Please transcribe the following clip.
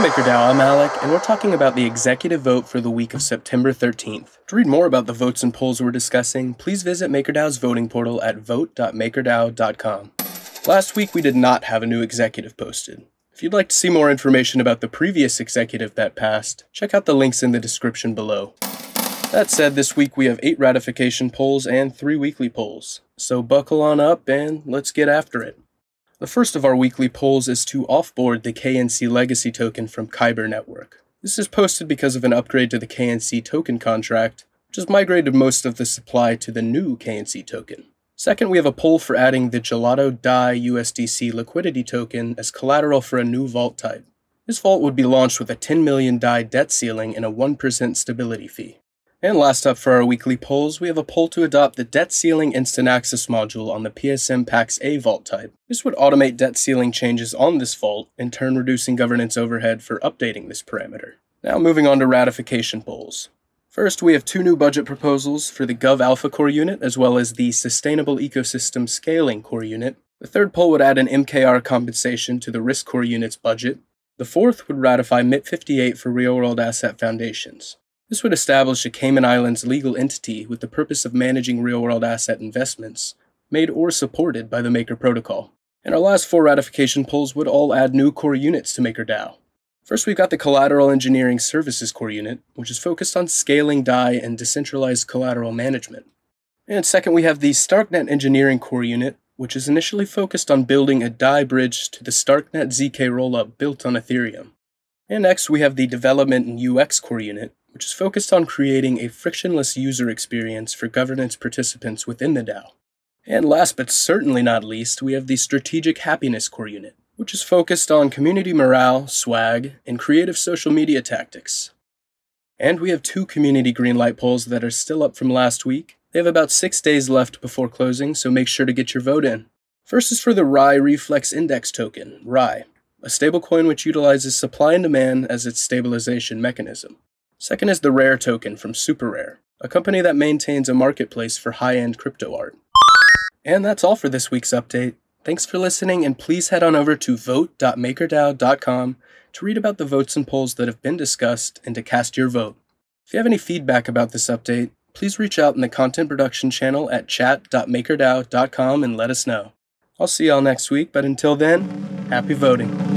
MakerDAO, I'm Alec, and we're talking about the executive vote for the week of September 13th. To read more about the votes and polls we're discussing, please visit MakerDAO's voting portal at vote.makerdao.com. Last week we did not have a new executive posted. If you'd like to see more information about the previous executive that passed, check out the links in the description below. That said, this week we have 8 ratification polls and 3 weekly polls, so buckle on up and let's get after it. The first of our weekly polls is to offboard the KNC legacy token from Kyber network. This is posted because of an upgrade to the KNC token contract, which has migrated most of the supply to the new KNC token. Second, we have a poll for adding the Gelato DAI-USDC liquidity token as collateral for a new vault type. This vault would be launched with a 10 million DAI debt ceiling and a 1% stability fee. And last up for our weekly polls, we have a poll to adopt the debt ceiling instant access module on the PSM-PAX-A vault type. This would automate debt ceiling changes on this vault, in turn reducing governance overhead for updating this parameter. Now moving on to ratification polls. First, we have 2 new budget proposals for the Gov Alpha Core Unit as well as the Sustainable Ecosystem Scaling Core Unit. The third poll would add an MKR compensation to the Risk Core Unit's budget. The fourth would ratify MIT 58 for Real-World Asset Foundations. This would establish a Cayman Islands legal entity with the purpose of managing real-world asset investments, made or supported by the Maker Protocol. And our last 4 ratification polls would all add new core units to MakerDAO. First, we've got the Collateral Engineering Services Core Unit, which is focused on scaling DAI and decentralized collateral management. And second, we have the StarkNet Engineering Core Unit, which is initially focused on building a DAI bridge to the StarkNet ZK rollup built on Ethereum. And next, we have the Development and UX Core Unit, which is focused on creating a frictionless user experience for governance participants within the DAO. And last but certainly not least, we have the Strategic Happiness Core Unit, which is focused on community morale, swag, and creative social media tactics. And we have 2 community greenlight polls that are still up from last week. They have about 6 days left before closing, so make sure to get your vote in. First is for the RAI Reflex Index token, RAI, a stablecoin which utilizes supply and demand as its stabilization mechanism. Second is the Rare token from SuperRare, a company that maintains a marketplace for high-end crypto art. And that's all for this week's update. Thanks for listening, and please head on over to vote.makerdao.com to read about the votes and polls that have been discussed and to cast your vote. If you have any feedback about this update, please reach out in the content production channel at chat.makerdao.com and let us know. I'll see y'all next week, but until then, happy voting.